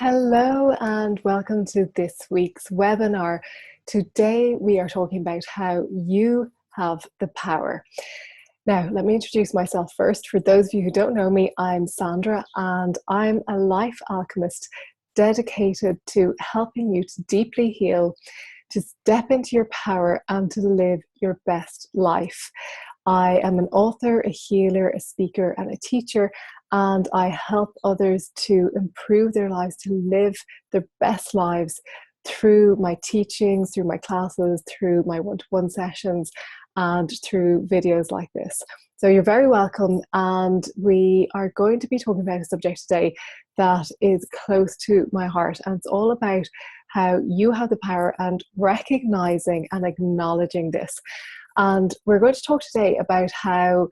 Hello and welcome to this week's webinar. Today we are talking about how you have the power. Now, let me introduce myself first. For those of you who don't know me, I'm Sandra and I'm a life alchemist dedicated to helping you to deeply heal, to step into your power and to live your best life. I am an author, a healer, a speaker, and a teacher, and I help others to improve their lives, to live their best lives through my teachings, through my classes, through my one-to-one sessions, and through videos like this. So you're very welcome, and we are going to be talking about a subject today that is close to my heart, and it's all about how you have the power and recognizing and acknowledging this. And we're going to talk today about how,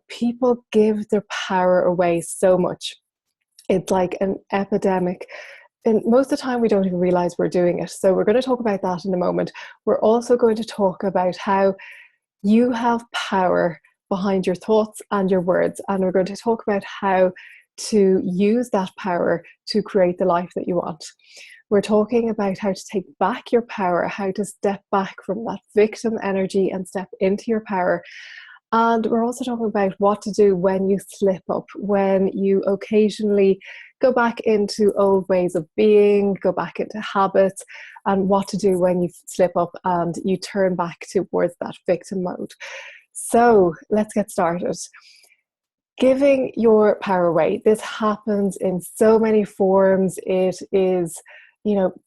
people give their power away so much. It's like an epidemic. And most of the time we don't even realize we're doing it. So we're going to talk about that in a moment. We're also going to talk about how you have power behind your thoughts and your words. And we're going to talk about how to use that power to create the life that you want. We're talking about how to take back your power, how to step back from that victim energy and step into your power. And we're also talking about what to do when you slip up, when you occasionally go back into old ways of being, go back into habits, and what to do when you slip up and you turn back towards that victim mode. So let's get started. Giving your power away. This happens in so many forms. It is,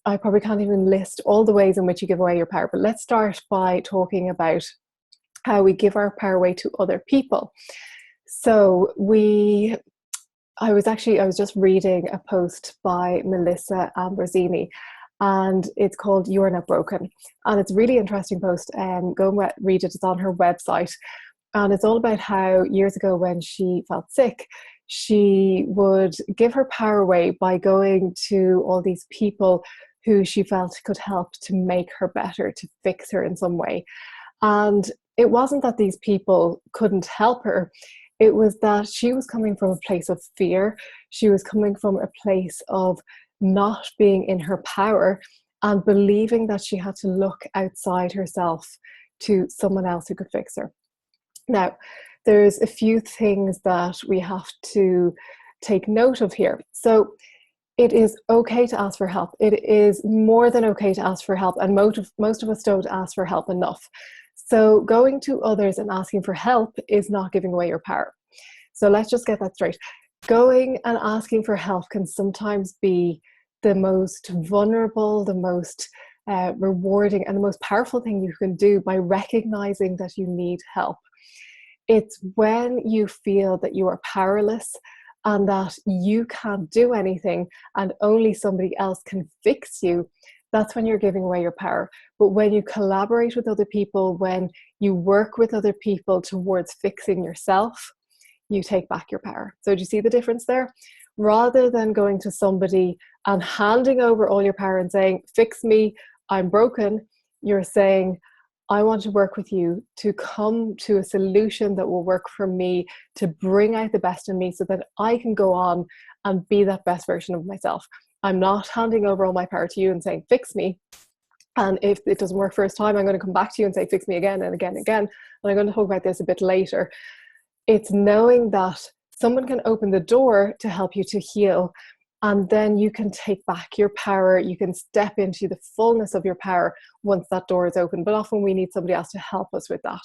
I probably can't even list all the ways in which you give away your power, but let's start by talking about how we give our power away to other people. So I was just reading a post by Melissa Ambrosini, and it's called "You're Not Broken." And it's a really interesting post. Go and read it. It's on her website. And it's all about how years ago when she felt sick, she would give her power away by going to all these people who she felt could help to make her better, to fix her in some way. And it wasn't that these people couldn't help her. It was that she was coming from a place of fear. She was coming from a place of not being in her power and believing that she had to look outside herself to someone else who could fix her. Now, there's a few things that we have to take note of here. So it is okay to ask for help. It is more than okay to ask for help, and most of us don't ask for help enough. So going to others and asking for help is not giving away your power. So let's just get that straight. Going and asking for help can sometimes be the most vulnerable, the most rewarding, and the most powerful thing you can do by recognizing that you need help. It's when you feel that you are powerless and that you can't do anything and only somebody else can fix you, that's when you're giving away your power. But when you collaborate with other people, when you work with other people towards fixing yourself, you take back your power. So do you see the difference there? Rather than going to somebody and handing over all your power and saying, fix me, I'm broken, you're saying, I want to work with you to come to a solution that will work for me, to bring out the best in me so that I can go on and be that best version of myself. I'm not handing over all my power to you and saying, fix me. And if it doesn't work first time, I'm going to come back to you and say, fix me again and again and again. And I'm going to talk about this a bit later. It's knowing that someone can open the door to help you to heal, and then you can take back your power. You can step into the fullness of your power once that door is open. But often we need somebody else to help us with that.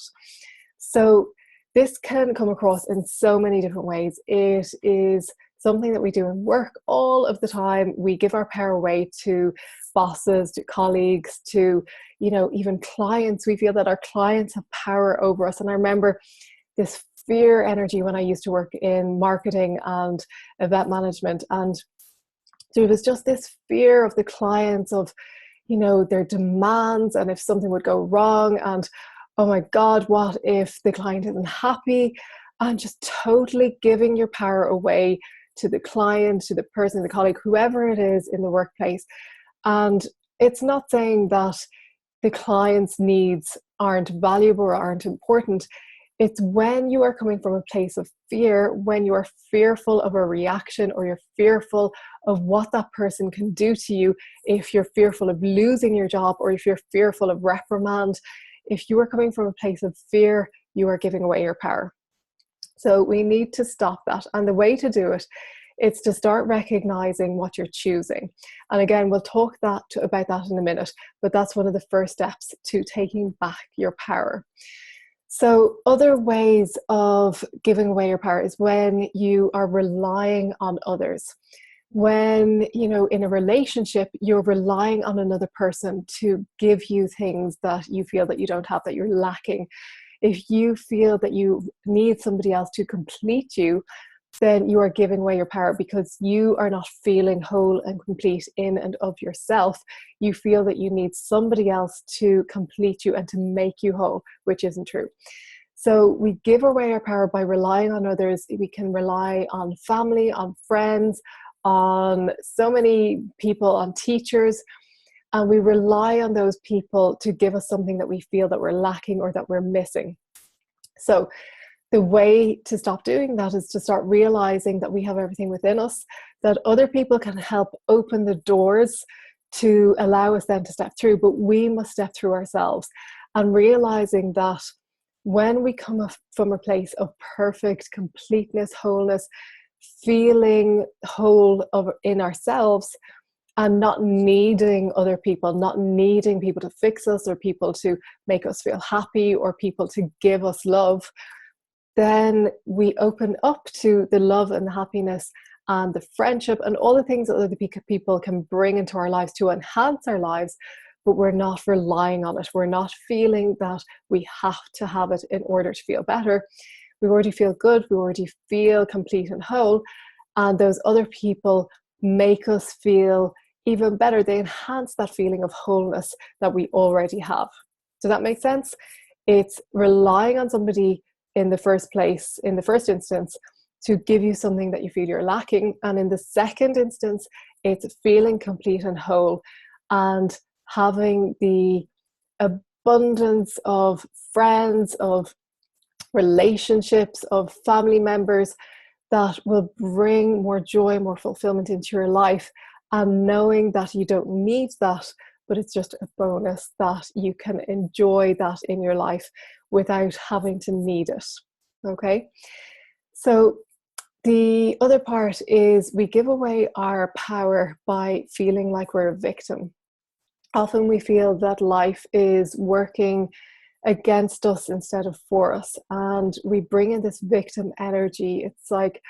So this can come across in so many different ways. It is something that we do in work all of the time. We give our power away to bosses, to colleagues, to, even clients. We feel that our clients have power over us. And I remember this fear energy when I used to work in marketing and event management. And there was just this fear of the clients, of, their demands, and if something would go wrong, and oh my God, what if the client isn't happy? And just totally giving your power away to the client, to the person, the colleague, whoever it is in the workplace. And it's not saying that the client's needs aren't valuable or aren't important. It's when you are coming from a place of fear, when you are fearful of a reaction, or you're fearful of what that person can do to you, if you're fearful of losing your job, or if you're fearful of reprimand. If you are coming from a place of fear, you are giving away your power. So we need to stop that. And the way to do it is to start recognizing what you're choosing. And again, we'll talk about that in a minute, but that's one of the first steps to taking back your power. So other ways of giving away your power is when you are relying on others. When, in a relationship, you're relying on another person to give you things that you feel that you don't have, that you're lacking. If you feel that you need somebody else to complete you, then you are giving away your power, because you are not feeling whole and complete in and of yourself. You feel that you need somebody else to complete you and to make you whole, which isn't true. So we give away our power by relying on others. We can rely on family, on friends, on so many people, on teachers, and we rely on those people to give us something that we feel that we're lacking or that we're missing. So the way to stop doing that is to start realizing that we have everything within us, that other people can help open the doors to allow us then to step through, but we must step through ourselves. And realizing that when we come from a place of perfect completeness, wholeness, feeling whole in ourselves, and not needing other people, not needing people to fix us, or people to make us feel happy, or people to give us love, then we open up to the love and the happiness and the friendship and all the things that other people can bring into our lives to enhance our lives, but we're not relying on it. We're not feeling that we have to have it in order to feel better. We already feel good. We already feel complete and whole. And those other people make us feel even better. They enhance that feeling of wholeness that we already have. Does that make sense? It's relying on somebody in the first place, in the first instance, to give you something that you feel you're lacking. And in the second instance, it's feeling complete and whole and having the abundance of friends, of relationships, of family members that will bring more joy, more fulfillment into your life. And knowing that you don't need that, but it's just a bonus, that you can enjoy that in your life without having to need it. Okay? So the other part is we give away our power by feeling like we're a victim. Often we feel that life is working against us instead of for us, and we bring in this victim energy. It's like,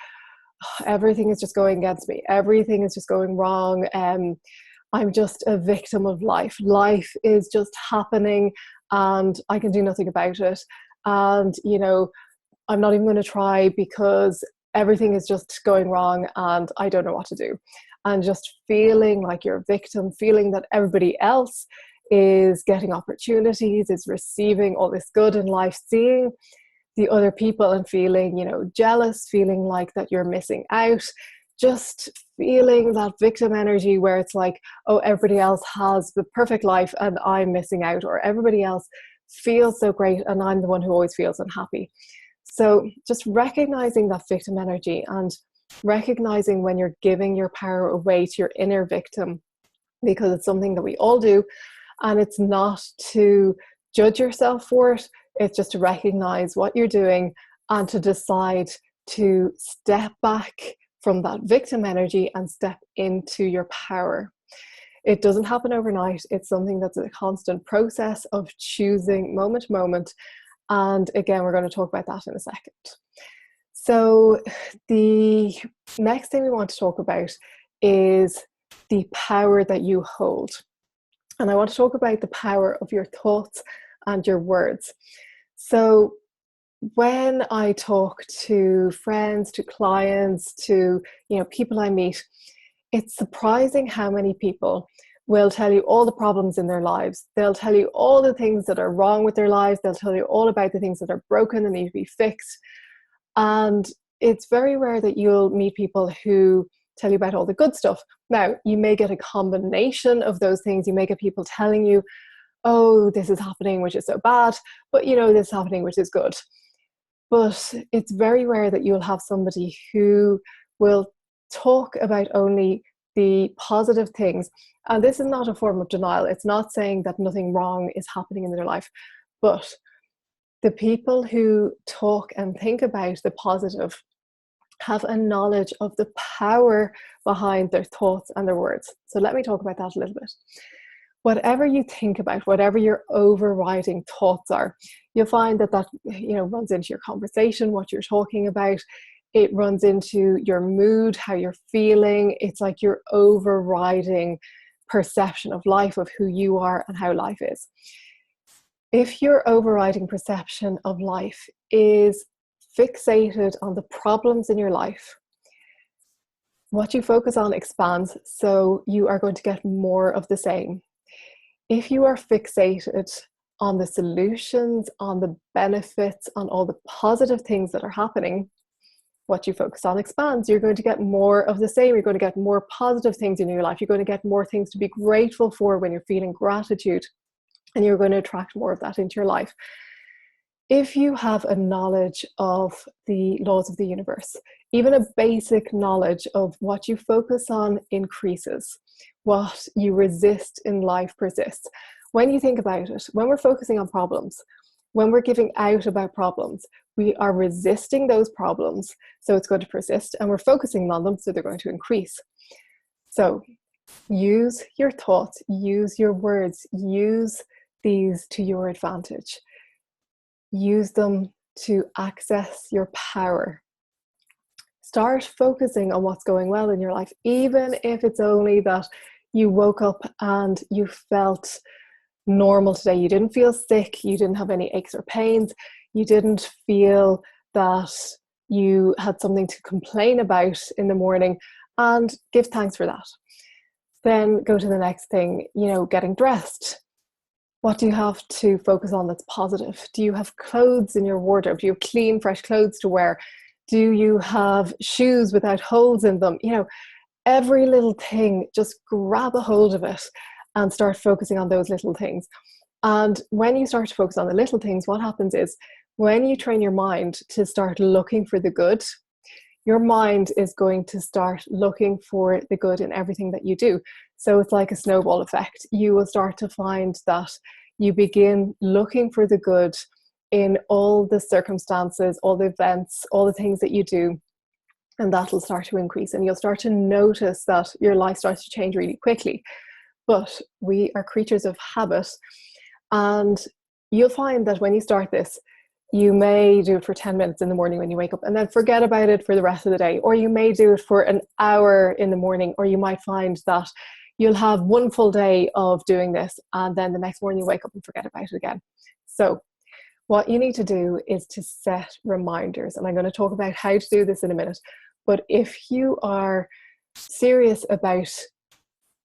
everything is just going against me, everything is just going wrong, I'm just a victim of life. Life is just happening and I can do nothing about it. And, I'm not even going to try because everything is just going wrong and I don't know what to do. And just feeling like you're a victim, feeling that everybody else is getting opportunities, is receiving all this good in life, seeing the other people and feeling, jealous, feeling like that you're missing out. Just feeling that victim energy where it's like, oh, everybody else has the perfect life and I'm missing out, or everybody else feels so great and I'm the one who always feels unhappy. So just recognizing that victim energy and recognizing when you're giving your power away to your inner victim, because it's something that we all do, and it's not to judge yourself for it. It's just to recognize what you're doing and to decide to step back from that victim energy and step into your power. It doesn't happen overnight. It's something that's a constant process of choosing moment to moment. And again, we're going to talk about that in a second. So the next thing we want to talk about is the power that you hold. And I want to talk about the power of your thoughts and your words. So when I talk to friends, to clients, to people I meet, it's surprising how many people will tell you all the problems in their lives. They'll tell you all the things that are wrong with their lives. They'll tell you all about the things that are broken and need to be fixed. And it's very rare that you'll meet people who tell you about all the good stuff. Now, you may get a combination of those things. You may get people telling you, oh, this is happening, which is so bad, but this is happening, which is good. But it's very rare that you'll have somebody who will talk about only the positive things. And this is not a form of denial. It's not saying that nothing wrong is happening in their life. But the people who talk and think about the positive have a knowledge of the power behind their thoughts and their words. So let me talk about that a little bit. Whatever you think about, whatever your overriding thoughts are, you'll find that runs into your conversation, what you're talking about. It runs into your mood, how you're feeling. It's like your overriding perception of life, of who you are and how life is. If your overriding perception of life is fixated on the problems in your life, what you focus on expands, so you are going to get more of the same. If you are fixated on the solutions, on the benefits, on all the positive things that are happening, what you focus on expands. You're going to get more of the same. You're going to get more positive things in your life. You're going to get more things to be grateful for when you're feeling gratitude, and you're going to attract more of that into your life. If you have a knowledge of the laws of the universe, even a basic knowledge of what you focus on increases, what you resist in life persists. When you think about it, when we're focusing on problems, when we're giving out about problems, we are resisting those problems, so it's going to persist, and we're focusing on them, so they're going to increase. So use your thoughts, use your words, use these to your advantage. Use them to access your power. Start focusing on what's going well in your life, even if it's only that you woke up and you felt normal today. You didn't feel sick, you didn't have any aches or pains, you didn't feel that you had something to complain about in the morning, and give thanks for that. Then go to the next thing, getting dressed. What do you have to focus on that's positive? Do you have clothes in your wardrobe? Do you have clean, fresh clothes to wear? Do you have shoes without holes in them? Every little thing, just grab a hold of it and start focusing on those little things. And when you start to focus on the little things, what happens is when you train your mind to start looking for the good, your mind is going to start looking for the good in everything that you do. So it's like a snowball effect. You will start to find that you begin looking for the good in all the circumstances, all the events, all the things that you do, and that will start to increase. And you'll start to notice that your life starts to change really quickly. But we are creatures of habit, and you'll find that when you start this, you may do it for 10 minutes in the morning when you wake up and then forget about it for the rest of the day. Or you may do it for an hour in the morning, or you might find that you'll have one full day of doing this and then the next morning you wake up and forget about it again. So what you need to do is to set reminders. And I'm going to talk about how to do this in a minute. But if you are serious about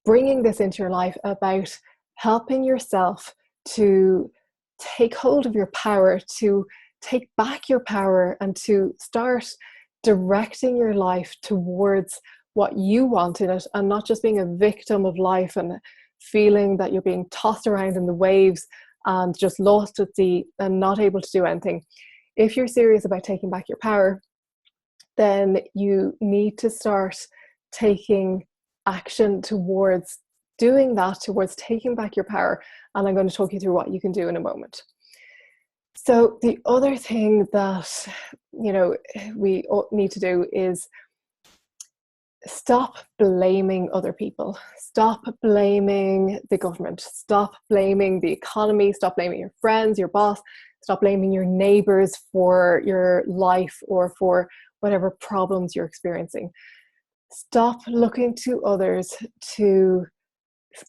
bringing this into your life, about helping yourself to take hold of your power, to take back your power, and to start directing your life towards what you want in it, and not just being a victim of life and feeling that you're being tossed around in the waves and just lost at sea and not able to do anything. If you're serious about taking back your power, then you need to start taking action towards doing that, towards taking back your power. And I'm going to talk you through what you can do in a moment. So the other thing that, we need to do is stop blaming other people. Stop blaming the government. Stop blaming the economy. Stop blaming your friends, your boss. Stop blaming your neighbors for your life or for whatever problems you're experiencing. Stop looking to others to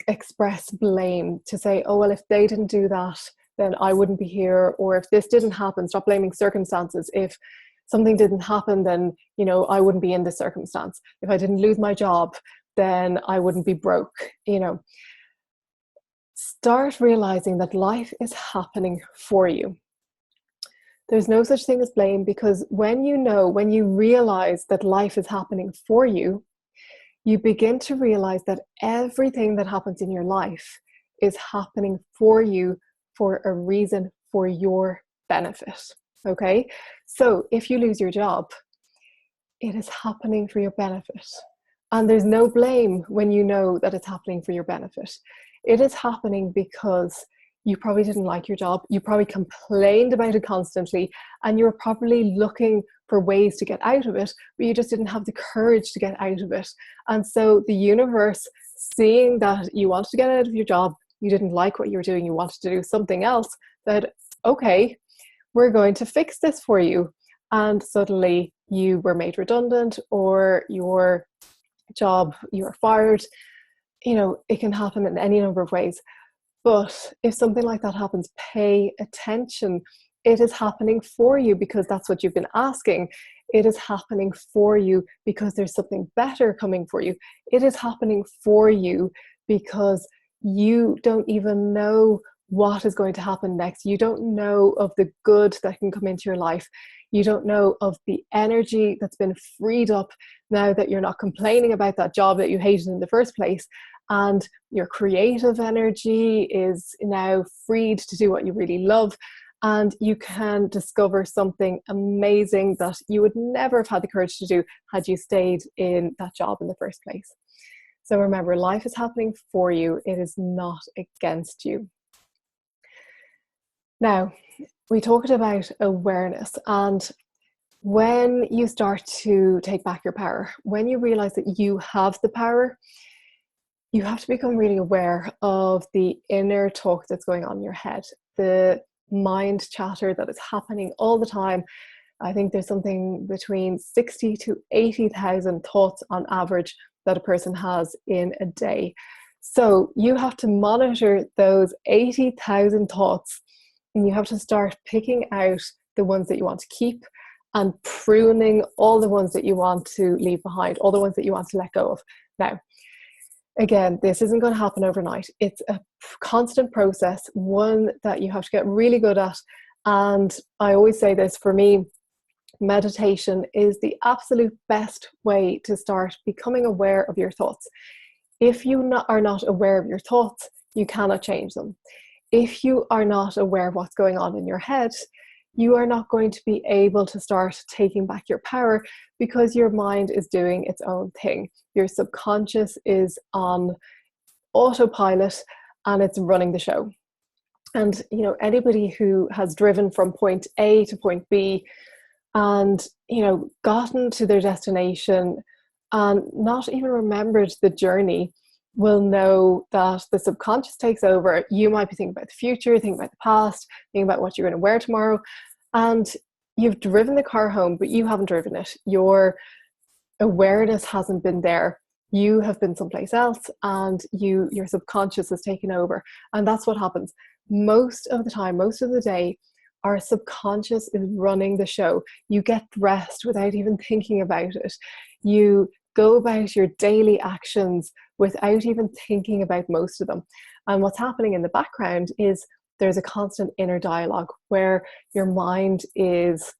express blame, to say, oh, well, if they didn't do that, then I wouldn't be here. Or if this didn't happen, stop blaming circumstances. If something didn't happen, then, I wouldn't be in this circumstance. If I didn't lose my job, then I wouldn't be broke. Start realizing that life is happening for you. There's no such thing as blame, because when you realize that life is happening for you, you begin to realize that everything that happens in your life is happening for you for a reason, for your benefit. Okay, so if you lose your job, it is happening for your benefit. And there's no blame when you know that it's happening for your benefit. It is happening because you probably didn't like your job. You probably complained about it constantly, and you were probably looking for ways to get out of it, but you just didn't have the courage to get out of it. And so the universe, seeing that you wanted to get out of your job, you didn't like what you were doing, you wanted to do something else, said, okay, we're going to fix this for you. And suddenly you were made redundant, or your job, you were fired. You know, it can happen in any number of ways. But if something like that happens, pay attention. It is happening for you because that's what you've been asking. It is happening for you because there's something better coming for you. It is happening for you because you don't even know what is going to happen next. You don't know of the good that can come into your life. You don't know of the energy that's been freed up now that you're not complaining about that job that you hated in the first place. And your creative energy is now freed to do what you really love. And you can discover something amazing that you would never have had the courage to do had you stayed in that job in the first place. So remember, life is happening for you. It is not against you. Now, we talked about awareness, and when you start to take back your power, when you realize that you have the power, you have to become really aware of the inner talk that's going on in your head, the mind chatter that is happening all the time. I think there's something between 60 to 80,000 thoughts on average that a person has in a day. So you have to monitor those 80,000 thoughts, and you have to start picking out the ones that you want to keep and pruning all the ones that you want to leave behind, all the ones that you want to let go of. Now, again, this isn't going to happen overnight. It's a constant process, one that you have to get really good at. And I always say this, for me, meditation is the absolute best way to start becoming aware of your thoughts. If you are not aware of your thoughts, you cannot change them. If you are not aware of what's going on in your head, you are not going to be able to start taking back your power, because your mind is doing its own thing. Your subconscious is on autopilot and it's running the show. And you know, anybody who has driven from point A to point B and gotten to their destination and not even remembered the journey will know that the subconscious takes over. You might be thinking about the future, thinking about the past, thinking about what you're going to wear tomorrow, and you've driven the car home, but you haven't driven it. Your awareness hasn't been there. You have been someplace else, and your subconscious has taken over. And that's what happens most of the time, most of the day. Our subconscious is running the show. You get dressed without even thinking about it. You go about your daily actions without even thinking about most of them. And what's happening in the background is there's a constant inner dialogue where your mind is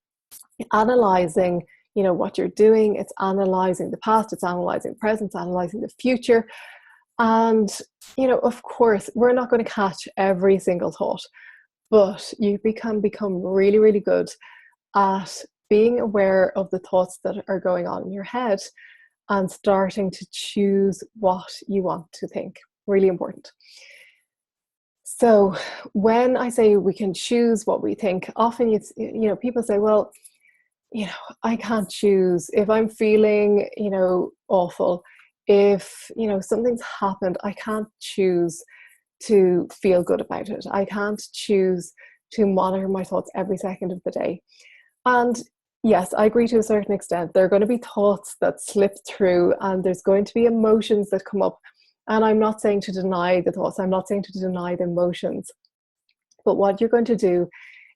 analyzing, what you're doing. It's analyzing the past, it's analyzing the present, it's analyzing the future. And, of course, we're not going to catch every single thought, but you can become really, really good at being aware of the thoughts that are going on in your head and starting to choose what you want to think. Really important. So when I say we can choose what we think, often it's, people say, well, I can't choose if I'm feeling, awful. If, something's happened, I can't choose to feel good about it. I can't choose to monitor my thoughts every second of the day. And yes, I agree to a certain extent. There are going to be thoughts that slip through, and there's going to be emotions that come up. And I'm not saying to deny the thoughts. I'm not saying to deny the emotions. But what you're going to do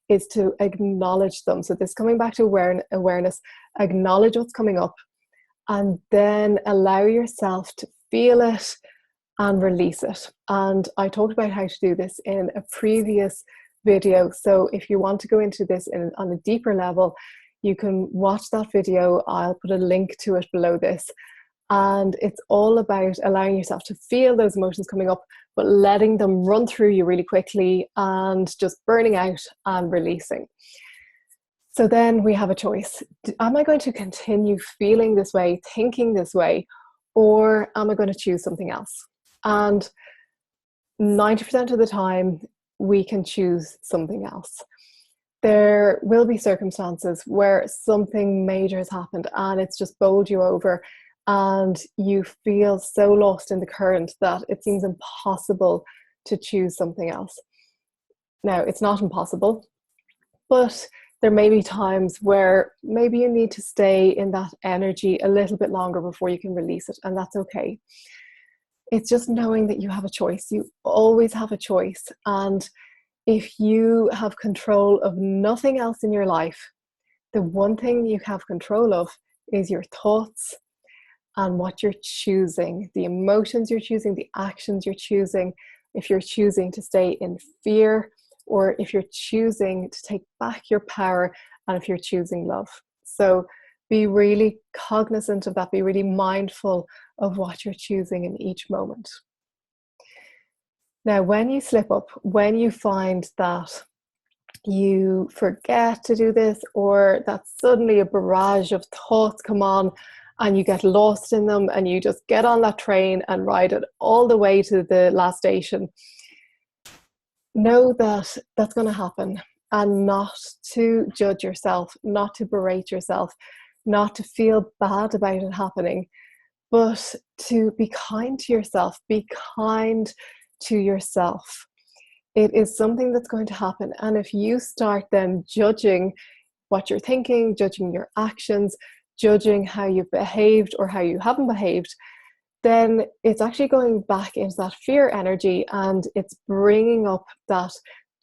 is to acknowledge them. So this, coming back to awareness, acknowledge what's coming up, and then allow yourself to feel it and release it. And I talked about how to do this in a previous video. So if you want to go into this on a deeper level, you can watch that video. I'll put a link to it below this. And it's all about allowing yourself to feel those emotions coming up, but letting them run through you really quickly and just burning out and releasing. So then we have a choice. Am I going to continue feeling this way, thinking this way, or am I going to choose something else? And 90% of the time, we can choose something else. There will be circumstances where something major has happened and it's just bowled you over, and you feel so lost in the current that it seems impossible to choose something else. Now, it's not impossible, but there may be times where maybe you need to stay in that energy a little bit longer before you can release it, and that's okay. It's just knowing that you have a choice. You always have a choice. And if you have control of nothing else in your life, the one thing you have control of is your thoughts and what you're choosing, the emotions you're choosing, the actions you're choosing. If you're choosing to stay in fear, or if you're choosing to take back your power, and if you're choosing love. So be really cognizant of that, be really mindful of what you're choosing in each moment. Now, when you slip up, when you find that you forget to do this, or that suddenly a barrage of thoughts come on and you get lost in them and you just get on that train and ride it all the way to the last station, know that that's going to happen, and not to judge yourself, not to berate yourself, not to feel bad about it happening, but to be kind to yourself, be kind to yourself. It is something that's going to happen. And if you start then judging what you're thinking, judging your actions, judging how you've behaved or how you haven't behaved, then it's actually going back into that fear energy, and it's bringing up that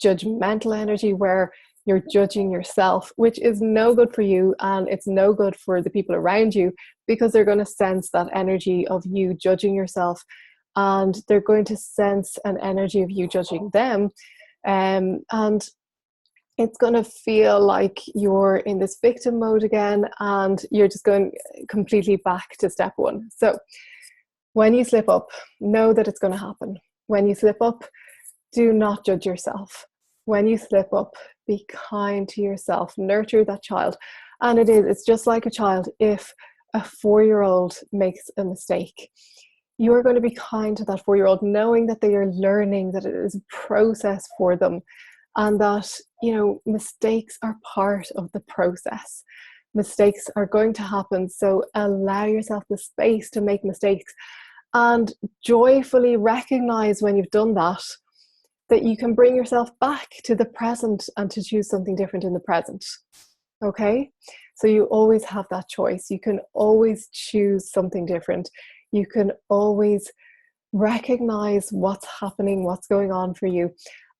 judgmental energy where you're judging yourself, which is no good for you, and it's no good for the people around you, because they're going to sense that energy of you judging yourself, and they're going to sense an energy of you judging them, and it's going to feel like you're in this victim mode again, and you're just going completely back to step one. So when you slip up, know that it's going to happen. When you slip up, do not judge yourself. When you slip up, be kind to yourself, nurture that child. And it's just like a child. If a 4-year-old makes a mistake, you are going to be kind to that 4-year-old, knowing that they are learning, that it is a process for them, and that, mistakes are part of the process. Mistakes are going to happen, so allow yourself the space to make mistakes, and joyfully recognize when you've done that you can bring yourself back to the present and to choose something different in the present. Okay? So you always have that choice. You can always choose something different. You can always recognize what's happening, what's going on for you.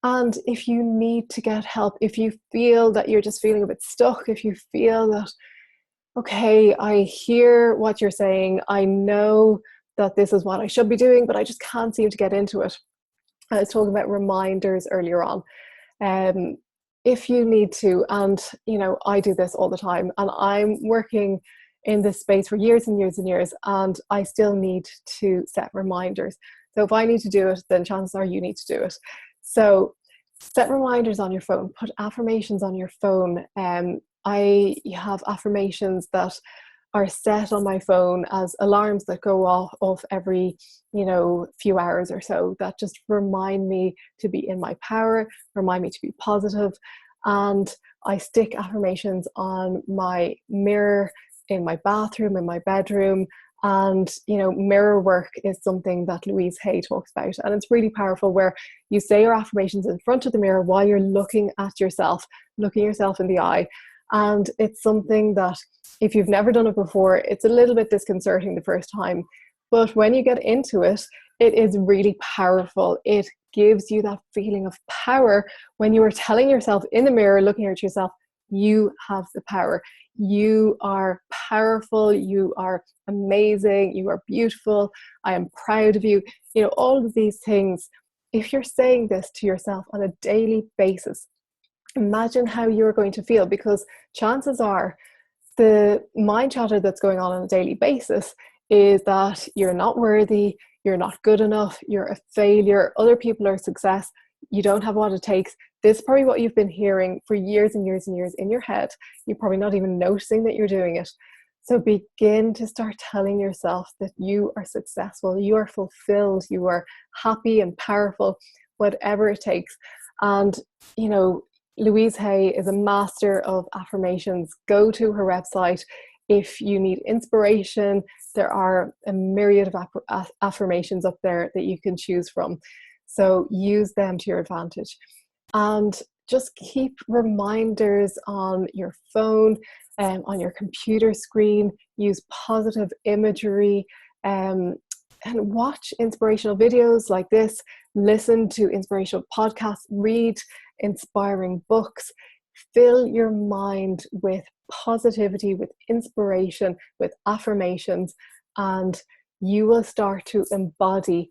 And if you need to get help, if you feel that you're just feeling a bit stuck, if you feel that, okay, I hear what you're saying, I know that this is what I should be doing, but I just can't seem to get into it. I was talking about reminders earlier on. If you need to, and I do this all the time, and I'm working in this space for years and years and years, and I still need to set reminders. So if I need to do it, then chances are you need to do it. So set reminders on your phone, put affirmations on your phone. I have affirmations that are set on my phone as alarms that go off every few hours or so, that just remind me to be in my power, remind me to be positive. And I stick affirmations on my mirror, in my bathroom, in my bedroom. And mirror work is something that Louise Hay talks about, and it's really powerful, where you say your affirmations in front of the mirror while you're looking at yourself, looking yourself in the eye. And it's something that, if you've never done it before, it's a little bit disconcerting the first time. But when you get into it, it is really powerful. It gives you that feeling of power when you are telling yourself in the mirror, looking at yourself, you have the power. You are powerful. You are amazing. You are beautiful. I am proud of you. All of these things. If you're saying this to yourself on a daily basis, imagine how you're going to feel, because chances are the mind chatter that's going on a daily basis is that you're not worthy, you're not good enough, you're a failure, other people are a success, you don't have what it takes, this is probably what you've been hearing for years and years and years in your head. You're probably not even noticing that you're doing it. So begin to start telling yourself that you are successful, you are fulfilled, you are happy and powerful, whatever it takes. And, you know, Louise Hay is a master of affirmations. Go to her website. If you need inspiration, there are a myriad of affirmations up there that you can choose from. So use them to your advantage. And just keep reminders on your phone, on your computer screen. Use positive imagery, and watch inspirational videos like this. Listen to inspirational podcasts. Read inspiring books. Fill your mind with positivity, with inspiration, with affirmations, and you will start to embody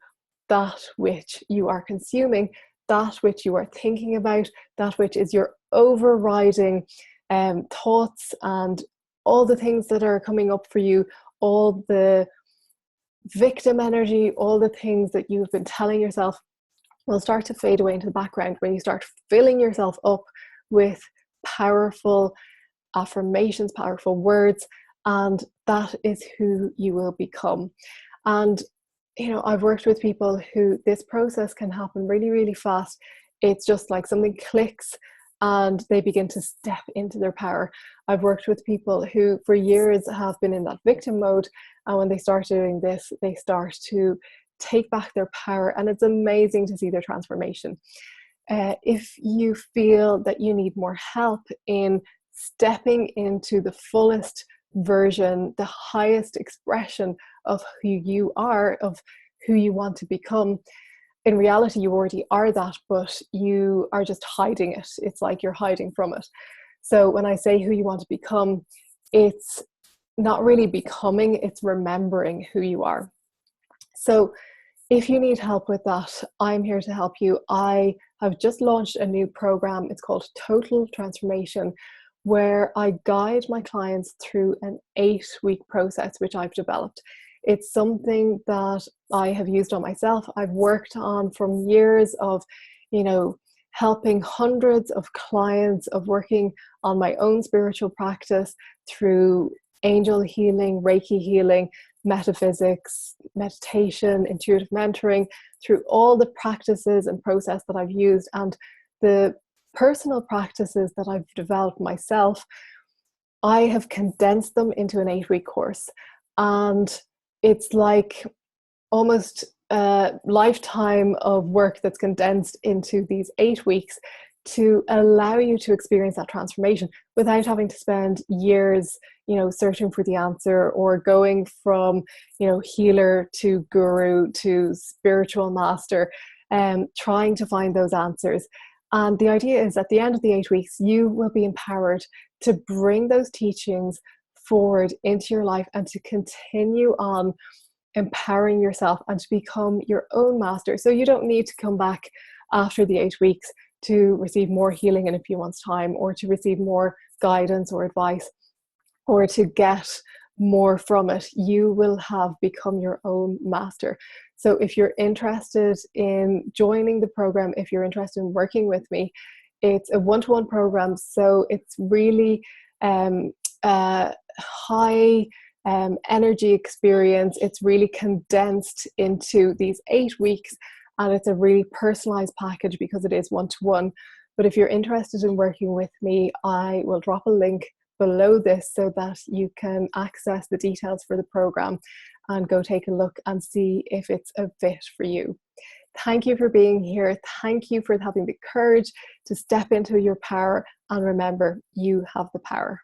that which you are consuming, that which you are thinking about, that which is your overriding thoughts, and all the things that are coming up for you, all the victim energy, all the things that you've been telling yourself will start to fade away into the background when you start filling yourself up with powerful affirmations, powerful words, and that is who you will become. And you know, I've worked with people who this process can happen really, really fast. It's just like something clicks and they begin to step into their power. I've worked with people who for years have been in that victim mode, and when they start doing this, they start to take back their power, and it's amazing to see their transformation. If you feel that you need more help in stepping into the fullest version, the highest expression of who you are, of who you want to become, in reality you already are that, but you are just hiding it. It's like you're hiding from it. So when I say who you want to become, it's not really becoming, it's remembering who you are. So if you need help with that, I'm here to help you. I have just launched a new program. It's called Total Transformation, where I guide my clients through an 8-week process, which I've developed. It's something that I have used on myself. I've worked on from years of, you know, helping hundreds of clients, of working on my own spiritual practice through angel healing, Reiki healing, metaphysics, meditation, intuitive mentoring, through all the practices and process that I've used, and the personal practices that I've developed myself. I have condensed them into an 8-week course, and it's like almost a lifetime of work that's condensed into these 8 weeks to allow you to experience that transformation without having to spend years, you know, searching for the answer, or going from, you know, healer to guru to spiritual master, trying to find those answers. And the idea is at the end of the 8 weeks, you will be empowered to bring those teachings forward into your life and to continue on empowering yourself and to become your own master. So you don't need to come back after the 8 weeks to receive more healing in a few months' time, or to receive more guidance or advice, or to get more from it. You will have become your own master. So if you're interested in joining the program, if you're interested in working with me, it's a one-to-one program. So it's really high energy experience. It's really condensed into these 8 weeks, and it's a really personalized package because it is one-to-one. But if you're interested in working with me, I will drop a link below this so that you can access the details for the program and go take a look and see if it's a fit for you. Thank you for being here. Thank you for having the courage to step into your power, and remember, you have the power.